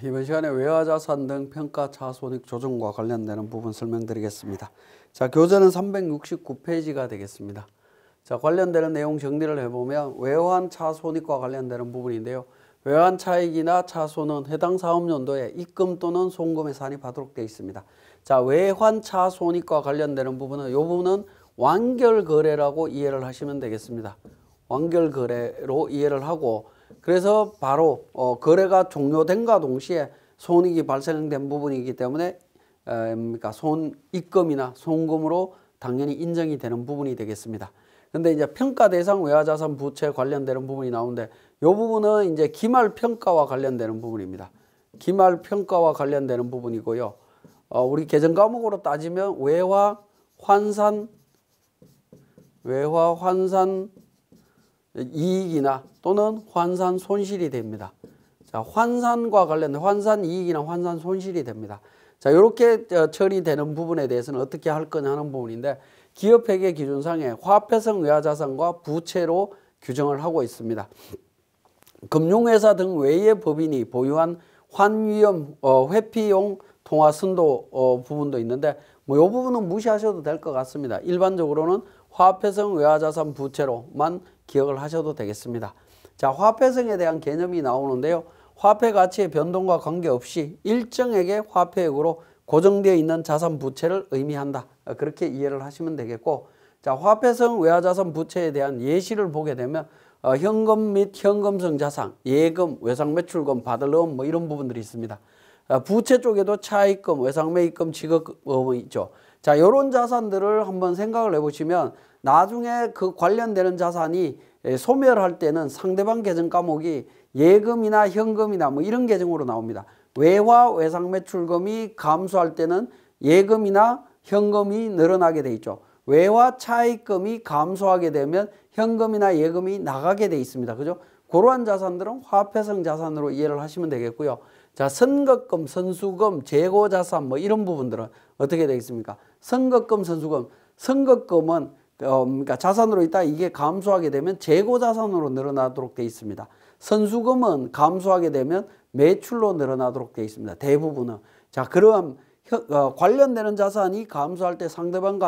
이번 시간에 외화자산 등 평가 차손익 조정과 관련되는 부분 설명드리겠습니다. 자, 교재는 369페이지가 되겠습니다. 자, 관련되는 내용 정리를 해보면 외환 차손익과 관련되는 부분인데요. 외환 차익이나 차손은 해당 사업연도에 입금 또는 송금에 산입하도록 되어 있습니다. 자, 외환 차손익과 관련되는 부분은 이 부분은 완결거래라고 이해를 하시면 되겠습니다. 완결거래로 이해를 하고, 그래서 바로 거래가 종료된과 동시에 손익이 발생된 부분이기 때문에 입금이나 송금으로 당연히 인정이 되는 부분이 되겠습니다. 근데 이제 평가 대상 외화자산 부채 관련되는 부분이 나오는데, 이 부분은 이제 기말 평가와 관련되는 부분입니다. 기말 평가와 관련되는 부분이고요. 우리 계정 과목으로 따지면 외화 환산 이익이나 또는 환산 손실이 됩니다. 자, 환산과 관련된 환산 이익이나 환산 손실이 됩니다. 자, 이렇게 처리되는 부분에 대해서는 어떻게 할 거냐 하는 부분인데, 기업회계 기준상에 화폐성 외화자산과 부채로 규정을 하고 있습니다. 금융회사 등 외의 법인이 보유한 환위험 회피용 통화 선도 부분도 있는데, 이 부분은 무시하셔도 될 것 같습니다. 일반적으로는 화폐성 외화자산 부채로만 기억을 하셔도 되겠습니다. 자, 화폐성에 대한 개념이 나오는데요. 화폐 가치의 변동과 관계없이 일정액의 화폐액으로 고정되어 있는 자산 부채를 의미한다. 그렇게 이해를 하시면 되겠고, 자, 화폐성 외화자산 부채에 대한 예시를 보게 되면 현금 및 현금성 자산, 예금, 외상매출금, 받을금 이런 부분들이 있습니다. 부채 쪽에도 차입금, 외상매입금, 지급금이 있죠. 자, 이런 자산들을 한번 생각을 해보시면 나중에 그 관련되는 자산이 소멸할 때는 상대방 계정 과목이 예금이나 현금이나 이런 계정으로 나옵니다. 외화, 외상매출금이 감소할 때는 예금이나 현금이 늘어나게 돼 있죠. 외화 차입금이 감소하게 되면 현금이나 예금이 나가게 돼 있습니다. 그죠? 그러한 자산들은 화폐성 자산으로 이해를 하시면 되겠고요. 자, 선거금, 선수금, 재고자산 이런 부분들은 어떻게 되겠습니까? 선거금, 선수금. 선거금은 그러니까 자산으로 있다 이게 감소하게 되면 재고자산으로 늘어나도록 되어 있습니다. 선수금은 감소하게 되면 매출로 늘어나도록 되어 있습니다. 대부분은. 자, 그럼 관련되는 자산이 감소할 때 상대방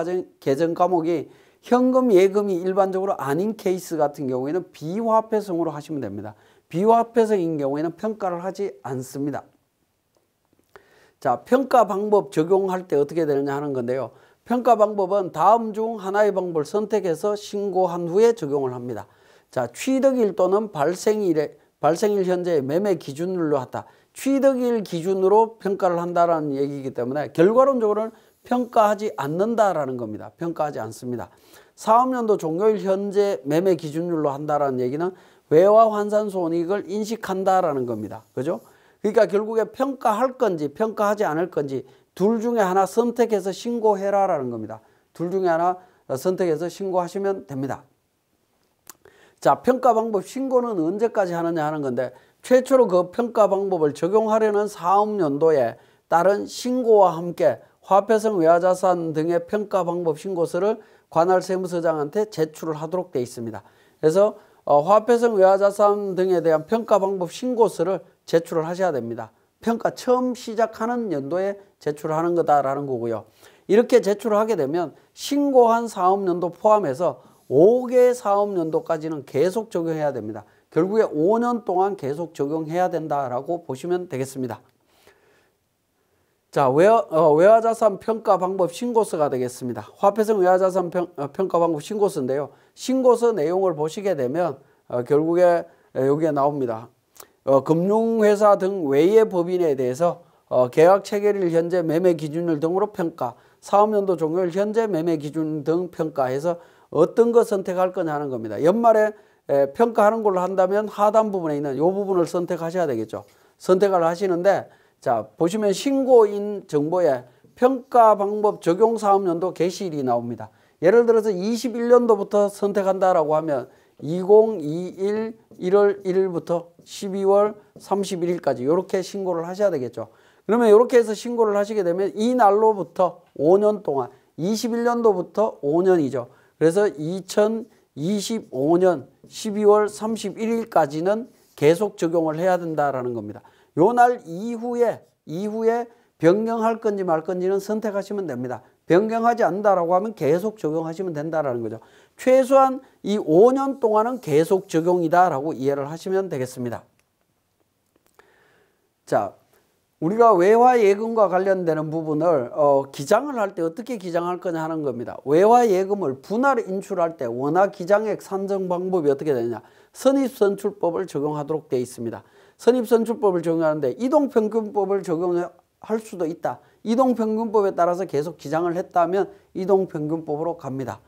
계정 과목이 현금, 예금이 일반적으로 아닌 케이스 같은 경우에는 비화폐성으로 하시면 됩니다. 비화폐성인 경우에는 평가를 하지 않습니다. 자, 평가 방법 적용할 때 어떻게 되느냐 하는 건데요. 평가 방법은 다음 중 하나의 방법을 선택해서 신고한 후에 적용을 합니다. 자, 취득일 또는 발생일 현재의 매매 기준으로 하다. 취득일 기준으로 평가를 한다는 얘기이기 때문에 결과론적으로는 평가하지 않는다라는 겁니다. 평가하지 않습니다. 사업연도 종료일 현재 매매 기준율로 한다라는 얘기는 외화 환산 손익을 인식한다라는 겁니다. 그죠? 그러니까 결국에 평가할 건지 평가하지 않을 건지 둘 중에 하나 선택해서 신고해라라는 겁니다. 둘 중에 하나 선택해서 신고하시면 됩니다. 자, 평가 방법 신고는 언제까지 하느냐 하는 건데, 최초로 그 평가 방법을 적용하려는 사업연도에 따른 신고와 함께 화폐성 외화자산 등의 평가 방법 신고서를 관할 세무서장한테 제출을 하도록 되어 있습니다. 그래서 화폐성 외화자산 등에 대한 평가 방법 신고서를 제출을 하셔야 됩니다. 평가 처음 시작하는 연도에 제출하는 거다라는 거고요. 이렇게 제출을 하게 되면 신고한 사업연도 포함해서 5개 사업연도까지는 계속 적용해야 됩니다. 결국에 5년 동안 계속 적용해야 된다라고 보시면 되겠습니다. 자, 외화자산 평가 방법 신고서가 되겠습니다. 화폐성 외화자산 평가 방법 신고서인데요. 신고서 내용을 보시게 되면 결국에 여기에 나옵니다. 금융회사 등 외의 법인에 대해서 계약 체결일 현재 매매 기준일 등으로 평가, 사업연도 종료일 현재 매매 기준 등 평가해서 어떤 거 선택할 거냐 하는 겁니다. 연말에 평가하는 걸로 한다면 하단 부분에 있는 이 부분을 선택하셔야 되겠죠. 선택을 하시는데, 자, 보시면 신고인 정보에 평가 방법 적용 사업연도 개시일이 나옵니다. 예를 들어서 21년도부터 선택한다라고 하면 2021 1월 1일부터 12월 31일까지 이렇게 신고를 하셔야 되겠죠. 그러면 이렇게 해서 신고를 하시게 되면 이 날로부터 5년 동안 21년도부터 5년이죠. 그래서 2025년 12월 31일까지는 계속 적용을 해야 된다라는 겁니다. 요 날 이후에 변경할 건지 말 건지는 선택하시면 됩니다. 변경하지 않는다라고 하면 계속 적용하시면 된다라는 거죠. 최소한 이 5년 동안은 계속 적용이다라고 이해를 하시면 되겠습니다. 자, 우리가 외화예금과 관련되는 부분을 기장을 할 때 어떻게 기장할 거냐 하는 겁니다. 외화예금을 분할 인출할 때 원화 기장액 산정 방법이 어떻게 되느냐. 선입선출법을 적용하도록 되어 있습니다. 선입선출법을 적용하는데 이동평균법을 적용할 수도 있다. 이동평균법에 따라서 계속 기장을 했다면 이동평균법으로 갑니다.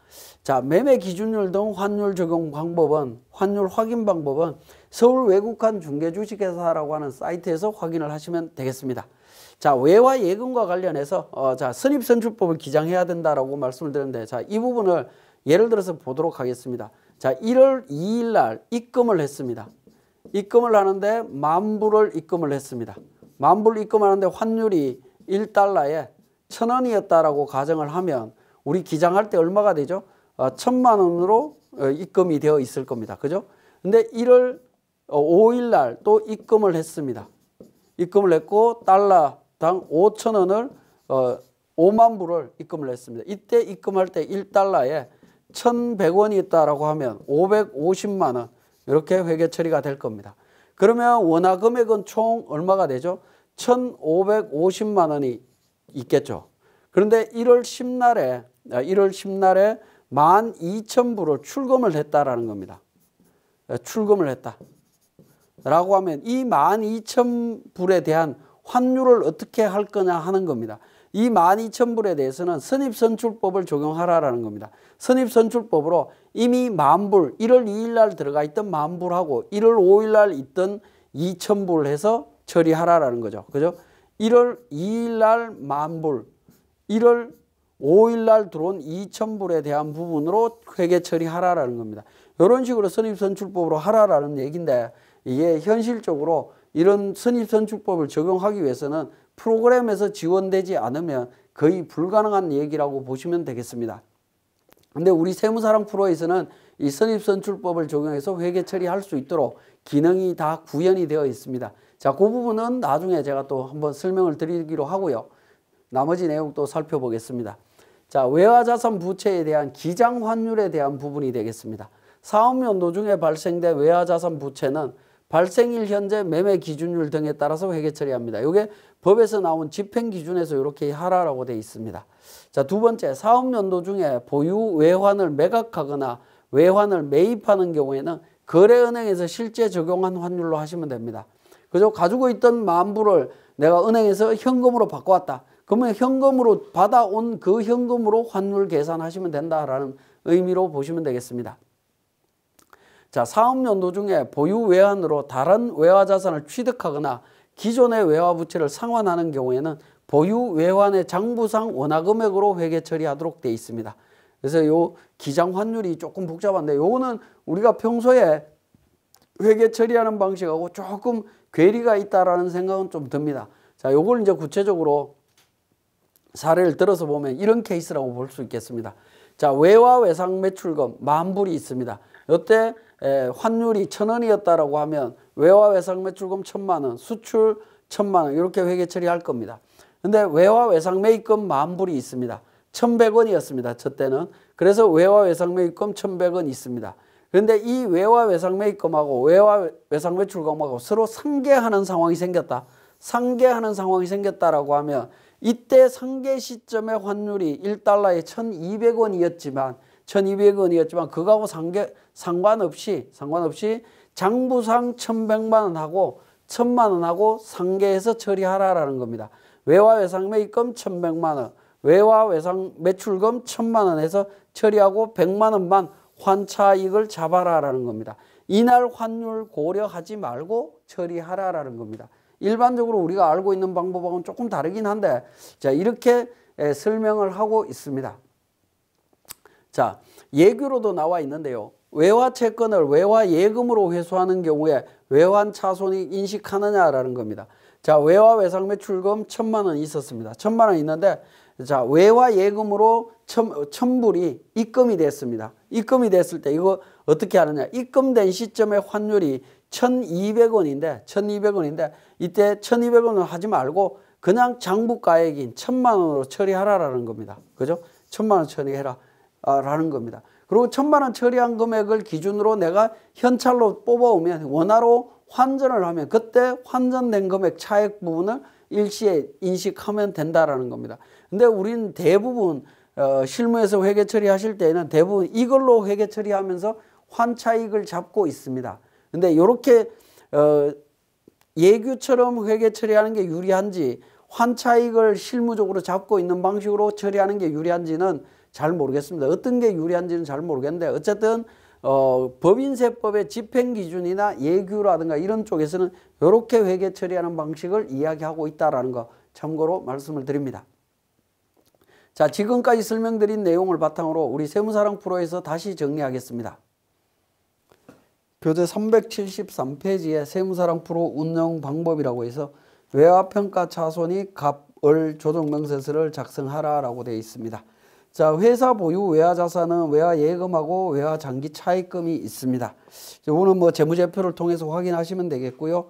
자, 매매 기준율 등 환율 적용 방법은, 환율 확인 방법은 서울 외국한 중개주식회사라고 하는 사이트에서 확인을 하시면 되겠습니다. 자, 외화 예금과 관련해서 자, 선입선출법을 기장해야 된다라고 말씀을 드렸는데, 자, 이 부분을 예를 들어서 보도록 하겠습니다. 자, 1월 2일 날 입금을 했습니다. 입금을 하는데 10,000불을 입금을 했습니다. 10,000불 입금하는데 환율이 1달러에 1,000원이었다라고 가정을 하면 우리 기장할 때 얼마가 되죠? 1,000만 원으로 입금이 되어 있을 겁니다. 그죠? 근데 1월 5일 날 또 입금을 했습니다. 입금을 했고 달러당 5,000원을 5만 불을 입금을 했습니다. 이때 입금할 때 1달러에 1,100원이 있다라고 하면 550만 원 이렇게 회계 처리가 될 겁니다. 그러면 원화 금액은 총 얼마가 되죠? 1,550만 원이 있겠죠. 그런데 1월 10날에 12,000불을 출금을 했다라는 겁니다. 출금을 했다. 라고 하면 이 12,000불에 대한 환율을 어떻게 할 거냐 하는 겁니다. 이 12,000불에 대해서는 선입선출법을 적용하라라는 겁니다. 선입선출법으로 이미 10,000불, 1월 2일 날 들어가 있던 10,000불하고 1월 5일 날 있던 2,000불 해서 처리하라라는 거죠. 그죠? 1월 2일 날 10,000불, 1월 5일 날 들어온 2,000불에 대한 부분으로 회계 처리하라라는 겁니다. 이런 식으로 선입선출법으로 하라라는 얘기인데, 이게 현실적으로 이런 선입선출법을 적용하기 위해서는 프로그램에서 지원되지 않으면 거의 불가능한 얘기라고 보시면 되겠습니다. 근데 우리 세무사랑 프로에서는 이 선입선출법을 적용해서 회계 처리할 수 있도록 기능이 다 구현이 되어 있습니다. 자, 그 부분은 나중에 제가 또 한번 설명을 드리기로 하고요. 나머지 내용 또 살펴보겠습니다. 자, 외화자산 부채에 대한 기장 환율에 대한 부분이 되겠습니다. 사업연도 중에 발생된 외화자산 부채는 발생일 현재 매매 기준율 등에 따라서 회계 처리합니다. 이게 법에서 나온 집행기준에서 이렇게 하라라고 되어 있습니다. 자, 두 번째, 사업연도 중에 보유 외환을 매각하거나 외환을 매입하는 경우에는 거래은행에서 실제 적용한 환율로 하시면 됩니다. 그죠? 가지고 있던 10,000불을 내가 은행에서 현금으로 바꿔왔다. 그러면 현금으로 받아온 그 현금으로 환율 계산하시면 된다라는 의미로 보시면 되겠습니다. 자, 사업연도 중에 보유 외환으로 다른 외화자산을 취득하거나 기존의 외화부채를 상환하는 경우에는 보유 외환의 장부상 원화금액으로 회계 처리하도록 되어 있습니다. 그래서 요 기장 환율이 조금 복잡한데, 요거는 우리가 평소에 회계 처리하는 방식하고 조금 괴리가 있다라는 생각은 좀 듭니다. 자, 요걸 이제 구체적으로 사례를 들어서 보면 이런 케이스라고 볼 수 있겠습니다. 자, 외화 외상 매출금 10,000불이 있습니다. 이때 환율이 1,000원이었다라고 하면 외화 외상 매출금 1,000만 원, 수출 1,000만 원 이렇게 회계 처리할 겁니다. 근데 외화 외상 매입금 10,000불이 있습니다. 1,100원이었습니다. 저 때는. 그래서 외화 외상 매입금 1,100원 있습니다. 그런데 이 외화 외상 매입금하고 외화 외상 매출금하고 서로 상계하는 상황이 생겼다. 상계하는 상황이 생겼다라고 하면 이때 상계 시점의 환율이 1달러에 1,200원이었지만 그거하고 상관없이 장부상 1,100만 원하고 1,000만 원하고 상계해서 처리하라라는 겁니다. 외화 외상 매입금 1,100만 원, 외화 외상 매출금 1,000만 원 해서 처리하고 100만 원만 환차익을 잡아라라는 겁니다. 이날 환율 고려하지 말고 처리하라라는 겁니다. 일반적으로 우리가 알고 있는 방법하고는 조금 다르긴 한데, 자, 이렇게 설명을 하고 있습니다. 자, 예규로도 나와 있는데요. 외화 채권을 외화 예금으로 회수하는 경우에 외환 차손이 인식하느냐라는 겁니다. 자, 외화 외상 매출금 1,000만 원 있었습니다. 1,000만 원 있는데, 자, 외화 예금으로 1,000불이 입금이 됐습니다. 입금이 됐을 때 이거 어떻게 하느냐? 입금된 시점의 환율이 1200원인데 이때 1200원을 하지 말고 그냥 장부가액인 1000만 원으로 처리하라라는 겁니다. 그죠? 1000만 원 처리해라 라는 겁니다. 그리고 1000만 원 처리한 금액을 기준으로 내가 현찰로 뽑아오면 원화로 환전을 하면 그때 환전된 금액 차액 부분을 일시에 인식하면 된다라는 겁니다. 근데 우리는 대부분 실무에서 회계 처리하실 때는 대부분 이걸로 회계 처리하면서 환차익을 잡고 있습니다. 근데 이렇게 예규처럼 회계 처리하는 게 유리한지 환차익을 실무적으로 잡고 있는 방식으로 처리하는 게 유리한지는 잘 모르겠습니다. 어떤 게 유리한지는 잘 모르겠는데 어쨌든 법인세법의 집행기준이나 예규라든가 이런 쪽에서는 이렇게 회계 처리하는 방식을 이야기하고 있다는 거 참고로 말씀을 드립니다. 자, 지금까지 설명드린 내용을 바탕으로 우리 세무사랑 프로에서 다시 정리하겠습니다. 교재 373페이지에 세무사랑 프로 운영 방법이라고 해서 외화평가 차손익 갑을 조정명세서를 작성하라라고 되어 있습니다. 자, 회사 보유 외화자산은 외화예금하고 외화장기차익금이 있습니다. 이거는 뭐 재무제표를 통해서 확인하시면 되겠고요.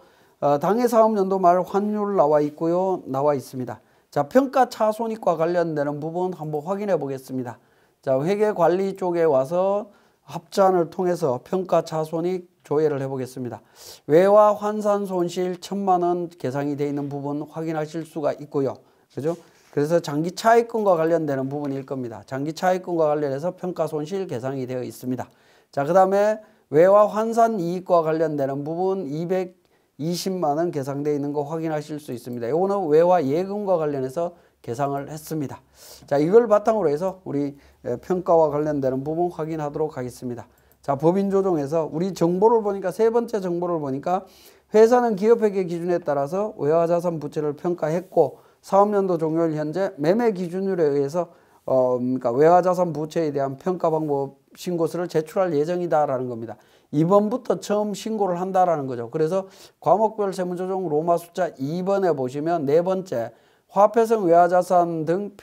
당해 사업연도 말 환율 나와 있고요. 나와 있습니다. 자, 평가차손익과 관련되는 부분 한번 확인해 보겠습니다. 자, 회계관리 쪽에 와서 합산을 통해서 평가차손익 조회를 해보겠습니다. 외화 환산 손실 1000만 원 계산이 되어 있는 부분 확인하실 수가 있고요. 그죠? 그래서 장기 차익금과 관련되는 부분일 겁니다. 장기 차익금과 관련해서 평가 손실 계산이 되어 있습니다. 자, 그 다음에 외화 환산 이익과 관련되는 부분 220만 원 계산되어 있는 거 확인하실 수 있습니다. 이거는 외화 예금과 관련해서 계산을 했습니다. 자, 이걸 바탕으로 해서 우리 평가와 관련되는 부분 확인하도록 하겠습니다. 자, 법인조정에서 우리 정보를 보니까 세 번째 정보를 보니까 회사는 기업회계 기준에 따라서 외화자산 부채를 평가했고 사업연도 종료일 현재 매매 기준율에 의해서 그러니까 외화자산 부채에 대한 평가 방법 신고서를 제출할 예정이다라는 겁니다. 이번부터 처음 신고를 한다라는 거죠. 그래서 과목별 세무조정 로마 숫자 2번에 보시면 네 번째 화폐성 외화자산 등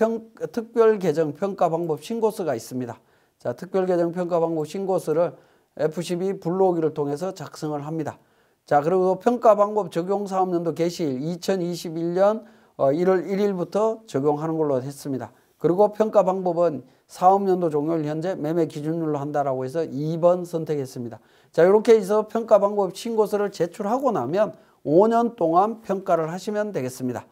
특별 계정 평가 방법 신고서가 있습니다. 자, 특별 계정 평가 방법 신고서를 F12 불러오기를 통해서 작성을 합니다. 자, 그리고 평가 방법 적용 사업연도 개시일 2021년 1월 1일부터 적용하는 걸로 했습니다. 그리고 평가 방법은 사업연도 종료일 현재 매매 기준율로 한다라고 해서 2번 선택했습니다. 자, 이렇게 해서 평가 방법 신고서를 제출하고 나면 5년 동안 평가를 하시면 되겠습니다.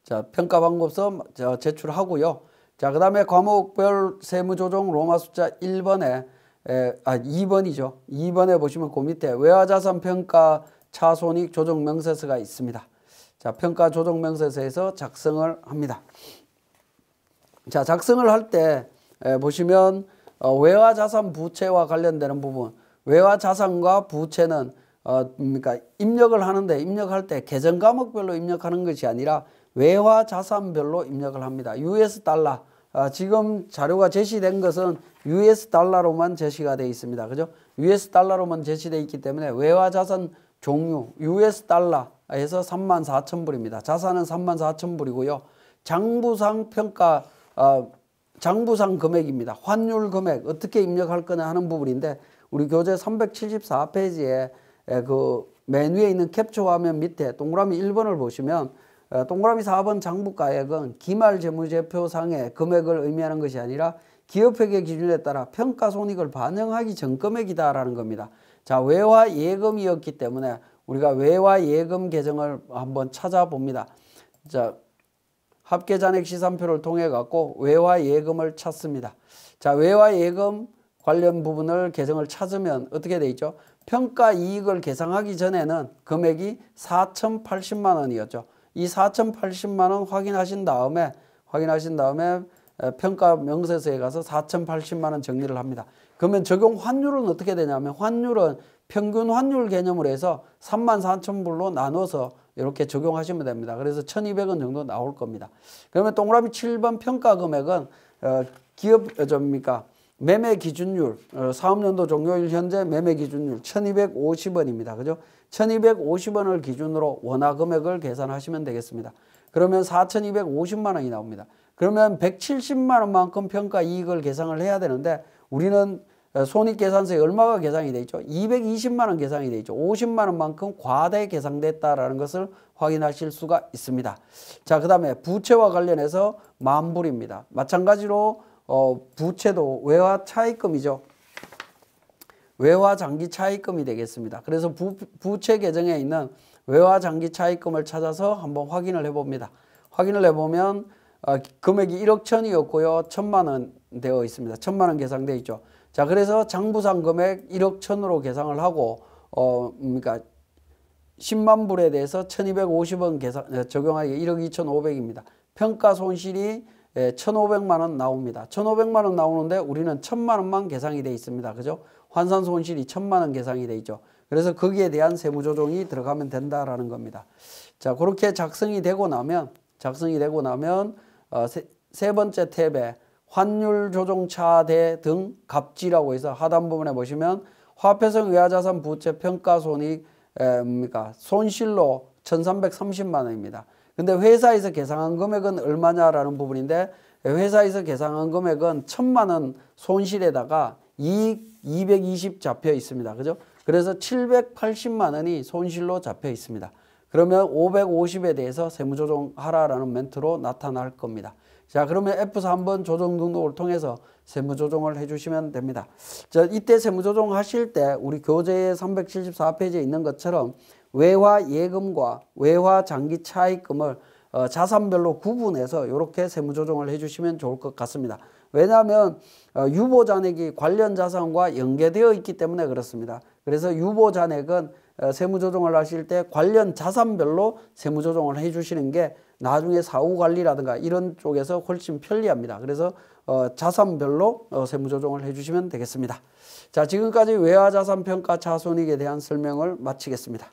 자, 평가 방법서 제출하고요. 자, 그 다음에 과목별 세무조정 로마 숫자 1번에 2번이죠. 2번에 보시면 그 밑에 외화자산 평가 차손익 조정 명세서가 있습니다. 자, 평가 조정 명세서에서 작성을 합니다. 자, 작성을 할 때 보시면 외화자산 부채와 관련되는 부분, 외화자산과 부채는 그러니까 입력을 하는데 입력할 때 계정 과목별로 입력하는 것이 아니라 외화자산별로 입력을 합니다. US 달러, 지금 자료가 제시된 것은 US 달러로만 제시가 되어 있습니다. 그죠? US 달러로만 제시되어 있기 때문에 외화자산 종류 US 달러에서 34,000불입니다. 자산은 34,000불이고요. 장부상 평가, 장부상 금액입니다. 환율 금액 어떻게 입력할 거냐 하는 부분인데 우리 교재 374페이지에 그 맨 위에 있는 캡처 화면 밑에 동그라미 1번을 보시면 동그라미 4번 장부가액은 기말 재무제표상의 금액을 의미하는 것이 아니라 기업회계 기준에 따라 평가손익을 반영하기 전 금액이다라는 겁니다. 자, 외화 예금이었기 때문에 우리가 외화 예금 계정을 한번 찾아봅니다. 자, 합계잔액 시산표를 통해 갖고 외화 예금을 찾습니다. 자, 외화 예금 관련 부분을 계정을 찾으면 어떻게 돼 있죠? 평가 이익을 계상하기 전에는 금액이 4,080만 원이었죠. 이 4,080만 원 확인하신 다음에 평가 명세서에 가서 4,080만 원 정리를 합니다. 그러면 적용 환율은 어떻게 되냐면 환율은 평균 환율 개념으로 해서 34,000불로 나눠서 이렇게 적용하시면 됩니다. 그래서 1,200원 정도 나올 겁니다. 그러면 동그라미 7번 평가 금액은 매매 기준율, 사업연도 종료일 현재 매매 기준율 1,250원입니다. 그죠? 1,250원을 기준으로 원화 금액을 계산하시면 되겠습니다. 그러면 4,250만 원이 나옵니다. 그러면 170만 원만큼 평가 이익을 계산을 해야 되는데 우리는 손익계산서에 얼마가 계상이 돼 있죠? 220만 원 계상이 돼 있죠. 50만 원만큼 과대 계상됐다라는 것을 확인하실 수가 있습니다. 자, 그 다음에 부채와 관련해서 만불입니다. 마찬가지로 부채도 외화 차입금이죠. 외화 장기 차입금이 되겠습니다. 그래서 부채 계정에 있는 외화 장기 차입금을 찾아서 한번 확인을 해봅니다. 확인을 해보면 금액이 1억 1,000이었고요. 1,000만 원 되어 있습니다. 1,000만 원 계상되어 있죠. 자, 그래서 장부상 금액 1억 1,000으로 계상을 하고 그러니까 10만 불에 대해서 1,250원 적용하기 1억 2,500입니다. 평가 손실이 1,500만 원 나옵니다. 1,500만 원 나오는데 우리는 1,000만 원만 계상이 되어 있습니다. 그죠? 환산 손실이 1,000만 원 계상이 되어 있죠. 그래서 거기에 대한 세무조정이 들어가면 된다라는 겁니다. 자, 그렇게 작성이 되고 나면 세 번째 탭에 환율조정차대 등 갑지라고 해서 하단 부분에 보시면 화폐성 외화자산 부채 평가손익 손실로 1,330만 원입니다. 근데 회사에서 계상한 금액은 얼마냐라는 부분인데 회사에서 계상한 금액은 1,000만 원 손실에다가 이익 220 잡혀 있습니다. 그죠? 그래서 780만 원이 손실로 잡혀 있습니다. 그러면 550에 대해서 세무조정하라라는 멘트로 나타날 겁니다. 자, 그러면 F4 한번 조정 등록을 통해서 세무조정을 해주시면 됩니다. 자, 이때 세무조정 하실 때 우리 교재의 374페이지에 있는 것처럼 외화 예금과 외화 장기 차입금을 자산별로 구분해서 이렇게 세무조정을 해주시면 좋을 것 같습니다. 왜냐하면 유보잔액이 관련 자산과 연계되어 있기 때문에 그렇습니다. 그래서 유보잔액은 세무조정을 하실 때 관련 자산별로 세무조정을 해주시는 게 나중에 사후관리라든가 이런 쪽에서 훨씬 편리합니다. 그래서 자산별로 세무조정을 해주시면 되겠습니다. 자, 지금까지 외화자산평가 차손익에 대한 설명을 마치겠습니다.